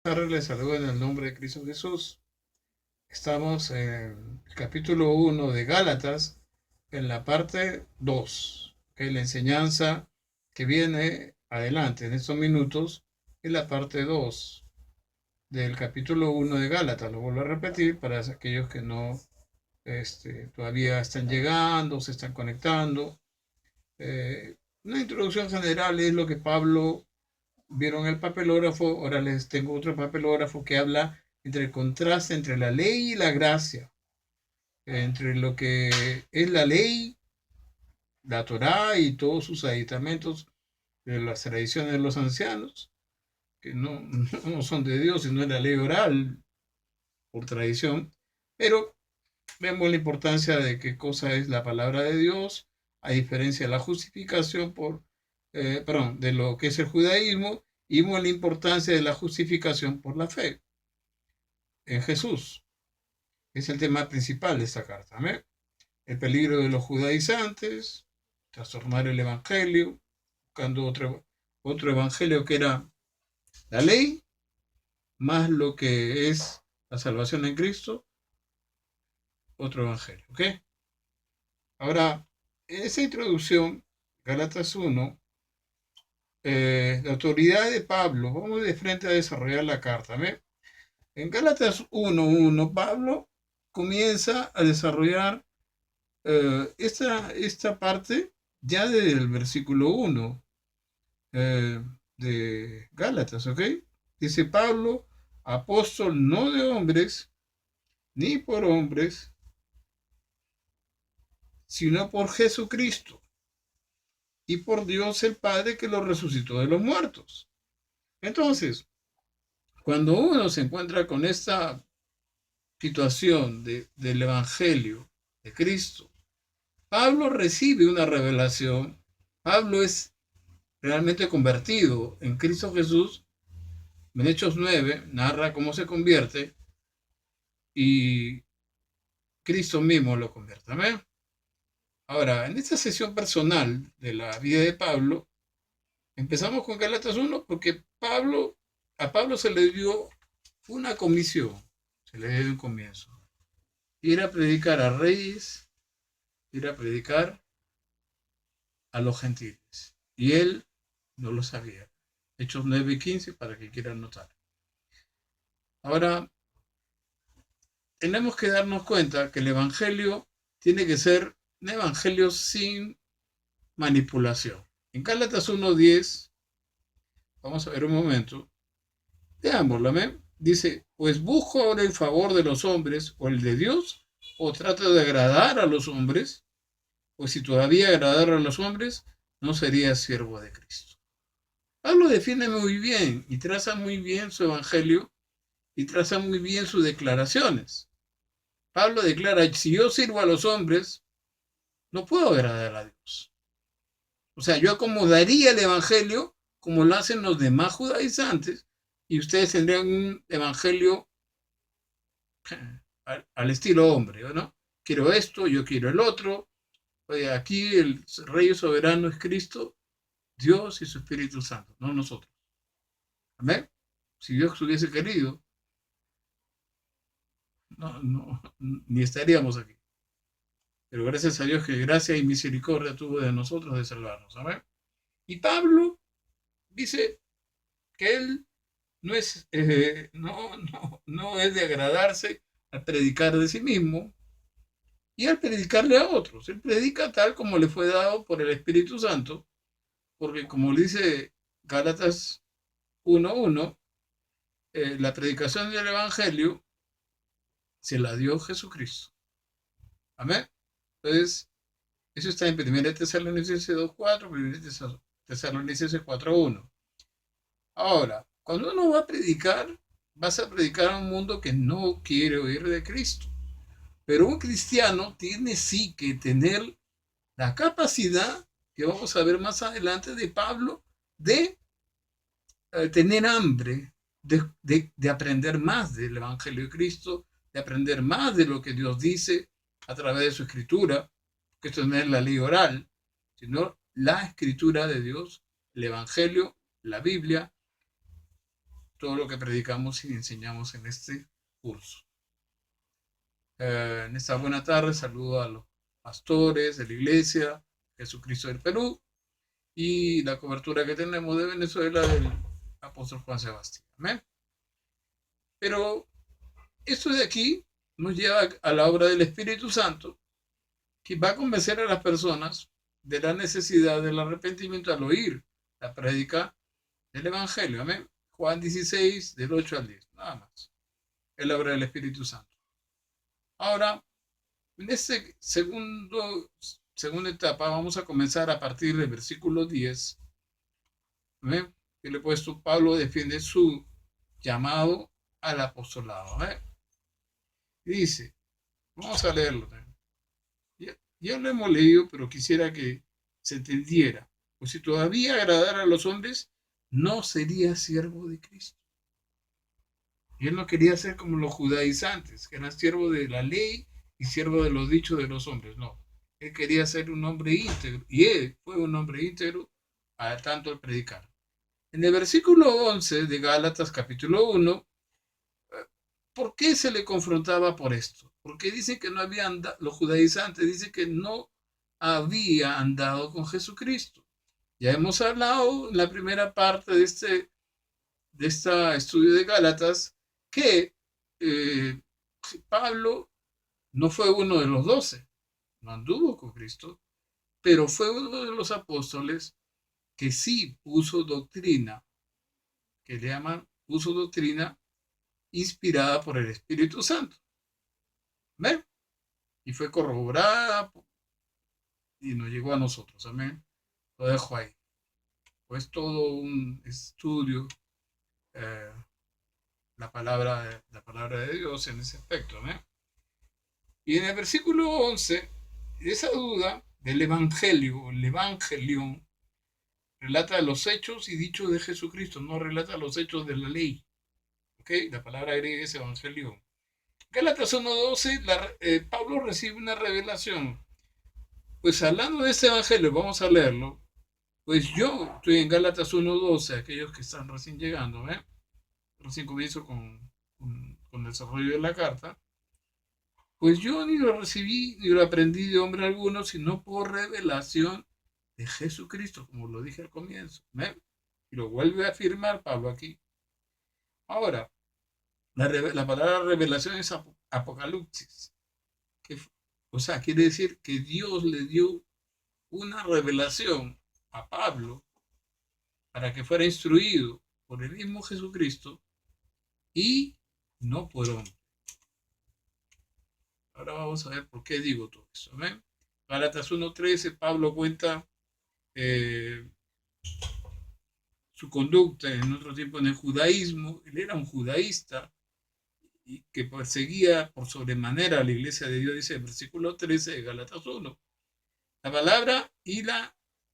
Les saludo en el nombre de Cristo Jesús. Estamos en el capítulo 1 de Gálatas, en la parte 2, que es la enseñanza que viene adelante en estos minutos, es la parte 2 del capítulo 1 de Gálatas. Lo vuelvo a repetir para aquellos que no todavía están llegando, se están conectando. Una introducción general es lo que Pablo vieron el papelógrafo, ahora les tengo otro papelógrafo que habla entre el contraste entre la ley y la gracia, entre lo que es la ley, la Torá y todos sus aditamentos de las tradiciones de los ancianos, que no son de Dios, sino de la ley oral por tradición, pero vemos la importancia de qué cosa es la palabra de Dios, a diferencia de la justificación perdón, de lo que es el judaísmo, y vemos la importancia de la justificación por la fe en Jesús. Es el tema principal de esta carta. ¿Ve? El peligro de los judaizantes, trastornar el evangelio, buscando otro evangelio que era la ley, más lo que es la salvación en Cristo, otro evangelio. ¿Ok? Ahora, en esa introducción, Galatas 1, la autoridad de Pablo, vamos de frente a desarrollar la carta. ¿Ve? En Gálatas 1:1, Pablo comienza a desarrollar esta parte ya del versículo 1 de Gálatas, ¿ok? Dice Pablo, apóstol no de hombres, ni por hombres, sino por Jesucristo y por Dios el Padre que lo resucitó de los muertos. Entonces, cuando uno se encuentra con esta situación del Evangelio de Cristo, Pablo recibe una revelación. Pablo es realmente convertido en Cristo Jesús. En Hechos 9 narra cómo se convierte y Cristo mismo lo convierte. ¿Amén? Ahora, en esta sesión personal de la vida de Pablo, empezamos con Gálatas 1 porque a Pablo se le dio una comisión, se le dio un comienzo. Ir a predicar a reyes, ir a predicar a los gentiles. Y él no lo sabía. Hechos 9:15 para que quieran notar. Ahora, tenemos que darnos cuenta que el Evangelio tiene que ser un Evangelio sin manipulación. En Gálatas 1:10, vamos a ver un momento, veámoslo, ¿me? Dice, pues busco ahora el favor de los hombres o el de Dios, o trato de agradar a los hombres, pues si todavía agradara a los hombres, no sería siervo de Cristo. Pablo define muy bien y traza muy bien su Evangelio y traza muy bien sus declaraciones. Pablo declara, si yo sirvo a los hombres, no puedo agradar a Dios. O sea, yo acomodaría el evangelio como lo hacen los demás judaizantes y ustedes tendrían un evangelio al estilo hombre, ¿no? Quiero esto, yo quiero el otro. Oye, aquí el rey soberano es Cristo, Dios y su Espíritu Santo, no nosotros. ¿Amén? Si Dios hubiese querido, ni estaríamos aquí. Pero gracias a Dios que gracia y misericordia tuvo de nosotros de salvarnos. ¿Amén? Y Pablo dice que él no es de agradarse al predicar de sí mismo y al predicarle a otros. Él predica tal como le fue dado por el Espíritu Santo, porque como le dice Gálatas 1:1, la predicación del Evangelio se la dio Jesucristo. Amén. Entonces, eso está en 1 Tesalonicenses 2:4, 1 Tesalonicenses 4:1. Ahora, cuando uno va a predicar, vas a predicar a un mundo que no quiere oír de Cristo. Pero un cristiano tiene sí que tener la capacidad, que vamos a ver más adelante de Pablo, de tener hambre, de aprender más del Evangelio de Cristo, de aprender más de lo que Dios dice a través de su escritura, que esto no es la ley oral, sino la escritura de Dios, el Evangelio, la Biblia, todo lo que predicamos y enseñamos en este curso. En esta buena tarde saludo a los pastores de la Iglesia Jesucristo del Perú y la cobertura que tenemos de Venezuela del apóstol Juan Sebastián. ¿Amén? Pero esto de aquí nos lleva a la obra del Espíritu Santo, que va a convencer a las personas de la necesidad del arrepentimiento al oír la prédica del Evangelio. Amén. Juan 16, del 8 al 10, nada más. Es la obra del Espíritu Santo. Ahora, en este segunda etapa vamos a comenzar a partir del versículo 10. ¿Amén? Que le he puesto, Pablo defiende su llamado al apostolado. ¿Amén? Y dice, vamos a leerlo también. Ya lo hemos leído, pero quisiera que se entendiera. Pues si todavía agradara a los hombres, no sería siervo de Cristo. Y él no quería ser como los judaizantes, que eran siervos de la ley y siervo de los dichos de los hombres. No, él quería ser un hombre íntegro. Y él fue un hombre íntegro a tanto al predicar. En el versículo 11 de Gálatas capítulo 1, ¿por qué se le confrontaba por esto? Porque dicen que no había andado, los judaizantes dicen que no había andado con Jesucristo. Ya hemos hablado en la primera parte de este estudio de Gálatas que Pablo no fue uno de los 12, no anduvo con Cristo, pero fue uno de los apóstoles que sí puso doctrina, que le llaman, puso doctrina inspirada por el Espíritu Santo. ¿Ven? Y fue corroborada y nos llegó a nosotros. Amén. Lo dejo ahí. Pues todo un estudio, eh, la palabra de Dios en ese aspecto. ¿Amén? Y en el versículo 11, esa duda del Evangelio, el Evangelion, relata los hechos y dichos de Jesucristo, no relata los hechos de la ley. ¿Ok? La palabra griega es Evangelion. Gálatas 1:12, Pablo recibe una revelación. Pues hablando de este evangelio, vamos a leerlo. Pues yo estoy en Gálatas 1:12, aquellos que están recién llegando, recién comienzo con el desarrollo de la carta. Pues yo ni lo recibí ni lo aprendí de hombre alguno, sino por revelación de Jesucristo, como lo dije al comienzo. Y lo vuelve a afirmar Pablo aquí. Ahora, la palabra revelación es apocalipsis. O sea, quiere decir que Dios le dio una revelación a Pablo para que fuera instruido por el mismo Jesucristo y no por hombre. Ahora vamos a ver por qué digo todo eso. ¿Ven? Gálatas 1:13, Pablo cuenta su conducta en otro tiempo en el judaísmo. Él era un judaísta y que perseguía por sobremanera a la iglesia de Dios, dice el versículo 13 de Gálatas 1. La palabra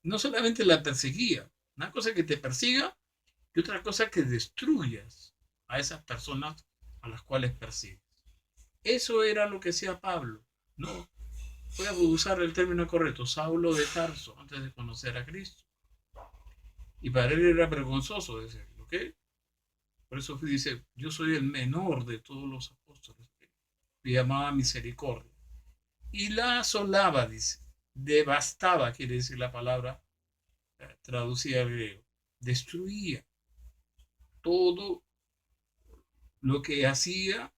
no solamente la perseguía, una cosa que te persiga y otra cosa que destruyas a esas personas a las cuales persigues. Eso era lo que hacía Pablo. No, voy a usar el término correcto, Saulo de Tarso, antes de conocer a Cristo. Y para él era vergonzoso decirlo, ¿ok? Por eso dice, yo soy el menor de todos los apóstoles. Me llamaba misericordia. Y la asolaba, dice. Devastaba, quiere decir la palabra traducida al griego. Destruía todo lo que hacía,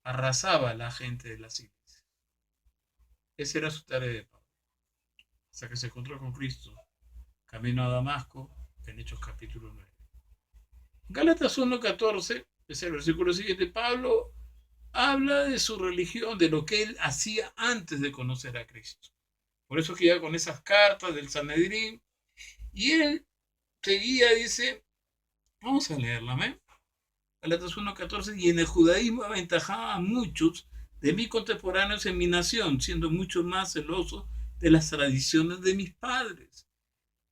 arrasaba a la gente de las iglesias. Esa era su tarea de Pablo. Hasta que se encontró con Cristo, camino a Damasco, en Hechos capítulo 9. Gálatas 1:14, es el versículo siguiente, Pablo habla de su religión, de lo que él hacía antes de conocer a Cristo. Por eso que ya con esas cartas del Sanedrín, y él seguía, dice, vamos a leerla, ¿eh? Gálatas 1:14, y en el judaísmo aventajaba a muchos de mis contemporáneos en mi nación, siendo mucho más celoso de las tradiciones de mis padres.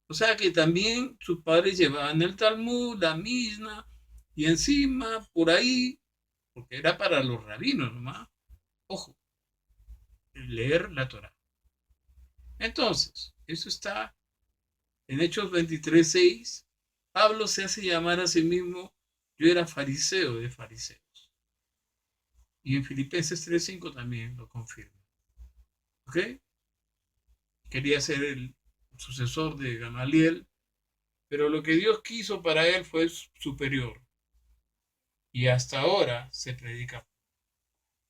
O sea que también sus padres llevaban el Talmud, la Misna, y encima, por ahí, porque era para los rabinos nomás, ojo, leer la Torah. Entonces, eso está en Hechos 23:6. Pablo se hace llamar a sí mismo Yo era fariseo de fariseos. Y en Filipenses 3:5 también lo confirma. ¿Ok? Quería ser el sucesor de Gamaliel, pero lo que Dios quiso para él fue superior. Y hasta ahora se predica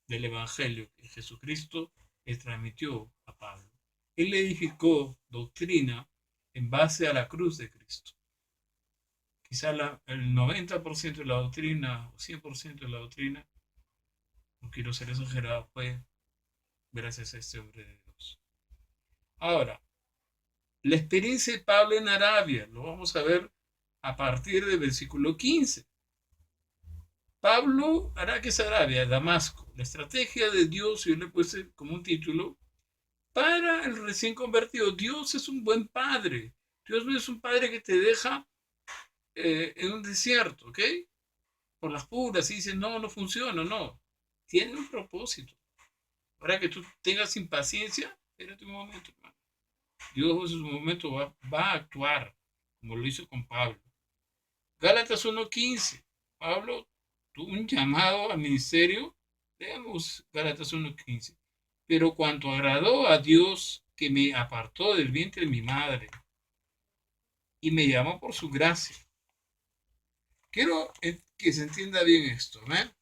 del Evangelio que Jesucristo le transmitió a Pablo. Él edificó doctrina en base a la cruz de Cristo. Quizá el 90% de la doctrina o 100% de la doctrina, no quiero ser exagerado, fue gracias a este hombre de Dios. Ahora, la experiencia de Pablo en Arabia, lo vamos a ver a partir del versículo 15. Pablo, Araques, Arabia, Damasco. La estrategia de Dios, yo le puse como un título, para el recién convertido. Dios es un buen padre. Dios no es un padre que te deja en un desierto, ¿ok? Por las puras y dice, no, no funciona, no. Tiene un propósito. Para que tú tengas impaciencia, espérate un momento, hermano. Dios en su momento va a actuar, como lo hizo con Pablo. Gálatas 1:15. Pablo tuvo un llamado al ministerio. Veamos Gálatas 1:15. Pero cuanto agradó a Dios que me apartó del vientre de mi madre y me llamó por su gracia. Quiero que se entienda bien esto, ¿eh?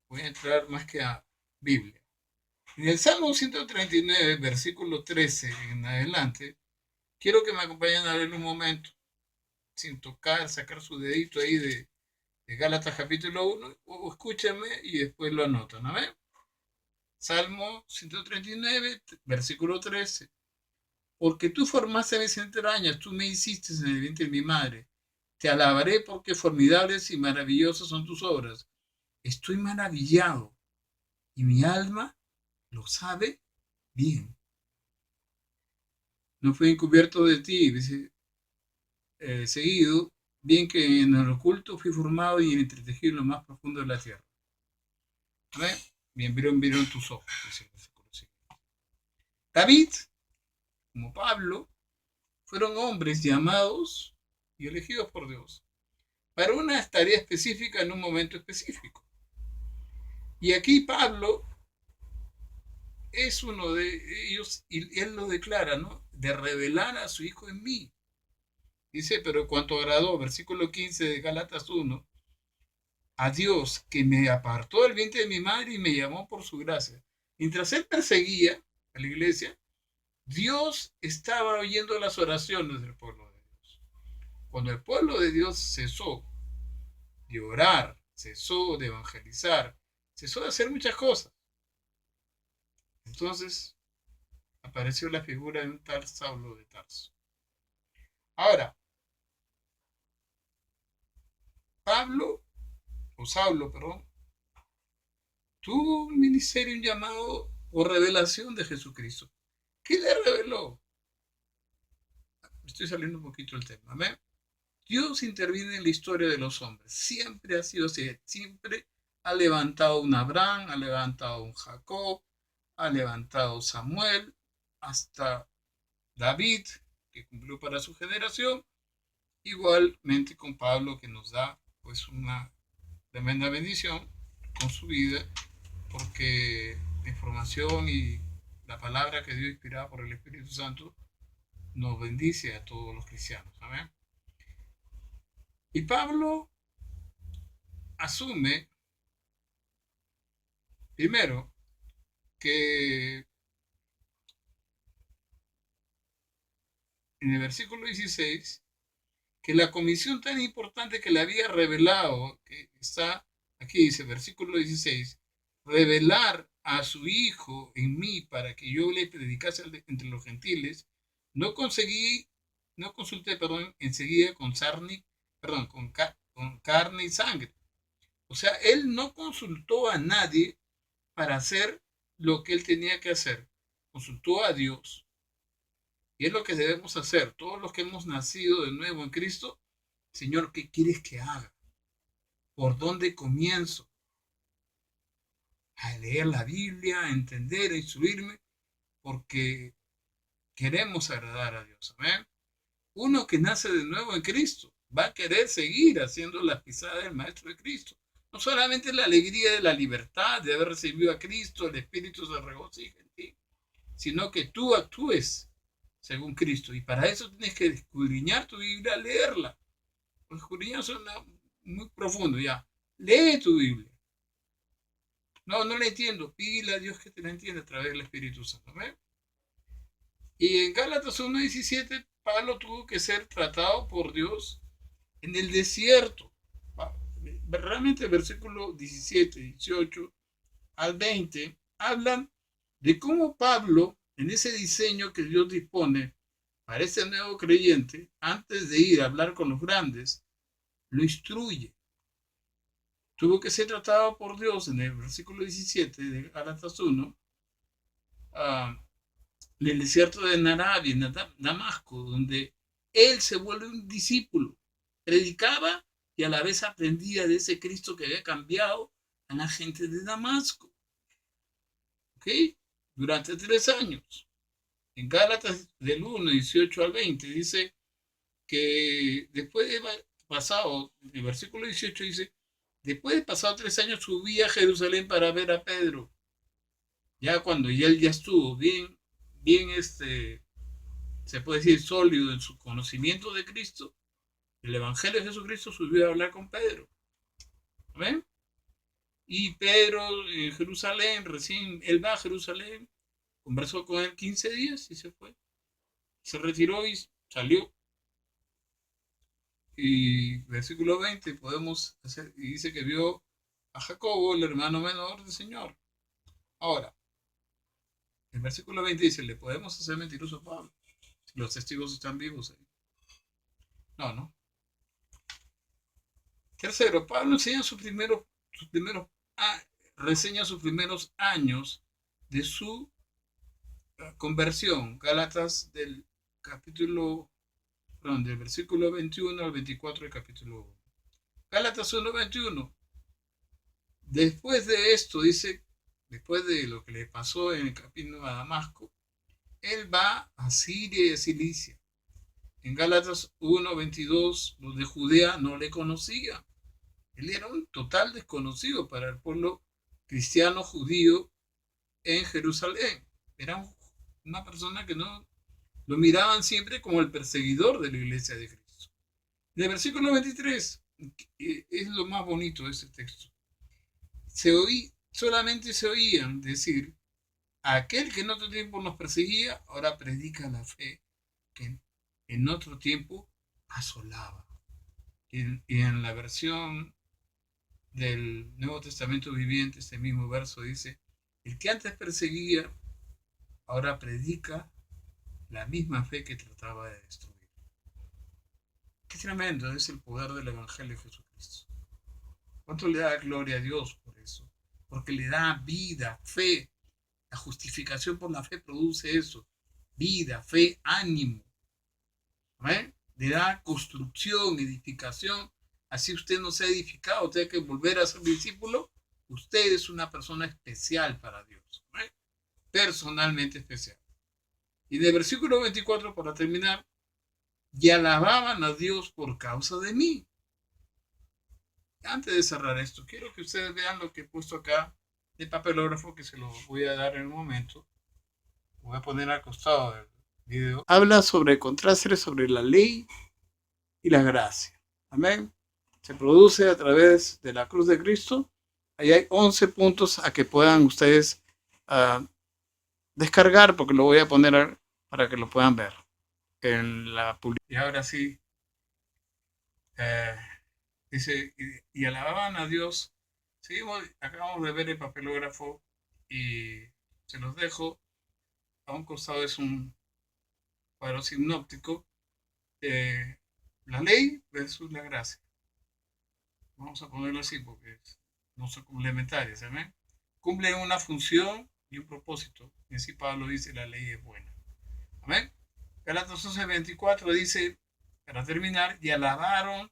Voy a entrar más que a Biblia. En el Salmo 139, versículo 13 en adelante, quiero que me acompañen a ver un momento, sin tocar, sacar su dedito ahí de Gálatas capítulo 1, o escúchenme y después lo anotan, ¿no? Salmo 139, versículo 13. Porque tú formaste mis entrañas, tú me hiciste en el vientre de mi madre. Te alabaré porque formidables y maravillosas son tus obras. Estoy maravillado y mi alma lo sabe bien. No fue encubierto de ti, dice seguido, bien que en el oculto fui formado y en entretejido en lo más profundo de la tierra. ¿Ven? Bien, vieron tus ojos. David, como Pablo, fueron hombres llamados y elegidos por Dios para una tarea específica en un momento específico. Y aquí Pablo es uno de ellos y él lo declara, ¿no? De revelar a su Hijo en mí. Dice, pero cuanto agradó, versículo 15 de Gálatas 1, a Dios que me apartó del vientre de mi madre y me llamó por su gracia. Mientras él perseguía a la iglesia, Dios estaba oyendo las oraciones del pueblo de Dios. Cuando el pueblo de Dios cesó de orar, cesó de evangelizar, cesó de hacer muchas cosas, entonces apareció la figura de un tal Saulo de Tarso. Ahora, Saulo, perdón, tuvo un ministerio, un llamado o revelación de Jesucristo. ¿Qué le reveló? Estoy saliendo un poquito del tema. ¿Ve? Dios interviene en la historia de los hombres. Siempre ha sido así. Siempre ha levantado un Abraham, ha levantado un Jacob, ha levantado Samuel, hasta David, que cumplió para su generación. Igualmente con Pablo, que nos da pues una tremenda bendición con su vida, porque la información y la palabra que Dios inspirada por el Espíritu Santo nos bendice a todos los cristianos. Amén. Y Pablo asume, primero, que en el versículo 16, que la comisión tan importante que le había revelado, que está aquí, dice, versículo 16, revelar a su Hijo en mí para que yo le predicase entre los gentiles, no consulté, enseguida con carne y sangre. O sea, él no consultó a nadie para hacer lo que él tenía que hacer. Consultó a Dios. Y es lo que debemos hacer. Todos los que hemos nacido de nuevo en Cristo, Señor, ¿qué quieres que haga? ¿Por dónde comienzo? A leer la Biblia, a entender, a instruirme, porque queremos agradar a Dios. Amén. Uno que nace de nuevo en Cristo va a querer seguir haciendo las pisadas del Maestro de Cristo. No solamente la alegría de la libertad, de haber recibido a Cristo, el Espíritu se regocija en ti, sino que tú actúes según Cristo. Y para eso tienes que escudriñar tu Biblia, leerla. Los escudriñar suena muy profundo ya. Lee tu Biblia. No, no la entiendo. Pídele a Dios que te la entienda a través del Espíritu Santo. ¿Ve? Y en Gálatas 1:17, Pablo tuvo que ser tratado por Dios en el desierto. Realmente el versículo 17, 18 al 20 hablan de cómo Pablo, en ese diseño que Dios dispone para ese nuevo creyente, antes de ir a hablar con los grandes, lo instruye. Tuvo que ser tratado por Dios en el versículo 17 de Gálatas 1, en el desierto de Narabia, en Damasco, donde él se vuelve un discípulo. Predicaba y a la vez aprendía de ese Cristo que había cambiado a la gente de Damasco. ¿Ok? Durante 3 años. En Gálatas del 1, 18 al 20 dice que después de pasado, el versículo 18 dice, después de pasado 3 años subí a Jerusalén para ver a Pedro. Ya cuando él ya estuvo bien, se puede decir sólido en su conocimiento de Cristo, el Evangelio de Jesucristo, subió a hablar con Pedro. ¿Ven? Y Pedro en Jerusalén, recién él va a Jerusalén, conversó con él 15 días y se fue. Se retiró y salió. Y versículo 20 podemos hacer, y dice que vio a Jacobo, el hermano menor del Señor. Ahora, el versículo 20 dice, ¿le podemos hacer mentiroso a Pablo? Si los testigos están vivos ahí. No, no. Tercero, Pablo enseña reseña sus primeros años de su conversión. Gálatas del capítulo, perdón, del versículo 21 al 24 del capítulo 1. Gálatas 1:21. Después de esto, dice, después de lo que le pasó en el camino a Damasco, él va a Siria y a Cilicia. En Gálatas 1:22, los de Judea no le conocían. Él era un total desconocido para el pueblo cristiano judío en Jerusalén. Era una persona que no lo miraban siempre como el perseguidor de la iglesia de Cristo. En el versículo 23 es lo más bonito de este texto. Solamente se oían decir, aquel que en otro tiempo nos perseguía, ahora predica la fe que en otro tiempo asolaba. Y en la versión del Nuevo Testamento viviente, este mismo verso dice, el que antes perseguía, ahora predica la misma fe que trataba de destruir. Qué tremendo es el poder del Evangelio de Jesucristo. ¿Cuánto le da gloria a Dios por eso? Porque le da vida, fe. La justificación por la fe produce eso. Vida, fe, ánimo. ¿Eh? Le da construcción, edificación. Así usted no se ha edificado, usted hay que volver a ser discípulo. Usted es una persona especial para Dios. ¿Eh? Personalmente especial. Y en el versículo 24, para terminar, y alababan a Dios por causa de mí. Antes de cerrar esto, quiero que ustedes vean lo que he puesto acá de papelógrafo, que se lo voy a dar en un momento. Voy a poner al costado del video. Habla sobre contrastes sobre la ley y la gracia. Amén. Se produce a través de la cruz de Cristo. Ahí hay 11 puntos a que puedan ustedes descargar, porque lo voy a poner para que lo puedan ver en la publicación. Y ahora sí, dice, y alababan a Dios. Seguimos, acabamos de ver el papelógrafo y se los dejo. A un costado es un cuadro sinóptico. La ley versus la gracia. Vamos a ponerlo así porque no son complementarias. ¿Amén? Cumplen una función y un propósito. Y así Pablo dice, la ley es buena. Amén. Gálatas 11:24 dice, para terminar, y alababan,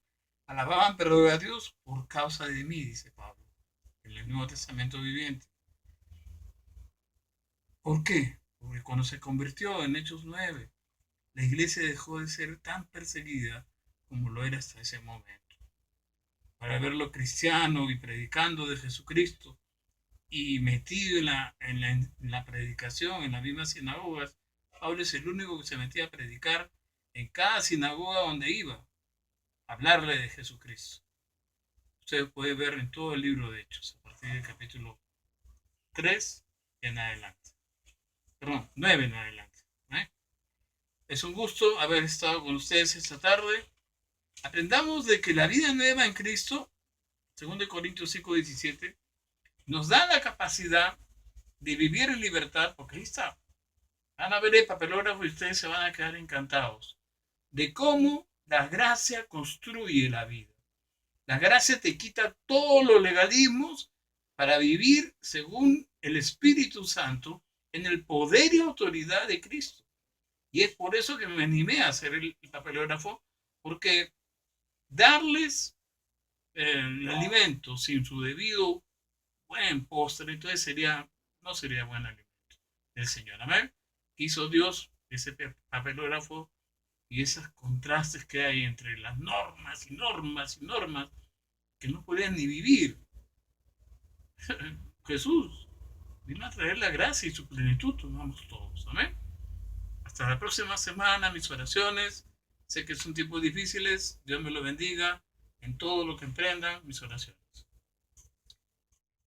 pero a Dios por causa de mí, dice Pablo, en el Nuevo Testamento viviente. ¿Por qué? Porque cuando se convirtió en Hechos 9, la iglesia dejó de ser tan perseguida como lo era hasta ese momento. Para verlo cristiano y predicando de Jesucristo y metido en la predicación, en las mismas sinagogas, Pablo es el único que se metía a predicar en cada sinagoga donde iba, a hablarle de Jesucristo. Usted puede ver en todo el libro de Hechos, a partir del capítulo 3 en adelante. Perdón, 9 en adelante. ¿eh? Es un gusto haber estado con ustedes esta tarde. Aprendamos de que la vida nueva en Cristo, 2 Corintios 5:17, nos da la capacidad de vivir en libertad, porque ahí está. Van a ver el papelógrafo y ustedes se van a quedar encantados de cómo la gracia construye la vida. La gracia te quita todos los legalismos para vivir según el Espíritu Santo en el poder y autoridad de Cristo. Y es por eso que me animé a hacer el papelógrafo, porque darles el alimento sin su debido buen postre, entonces no sería buen alimento del Señor. Amén. Hizo Dios ese papelógrafo y esos contrastes que hay entre las normas y normas y normas que no podían ni vivir. Jesús vino a traer la gracia y su plenitud, tomamos todos. Amén. Hasta la próxima semana, mis oraciones. Sé que son tiempos difíciles. Dios me lo bendiga en todo lo que emprendan, mis oraciones.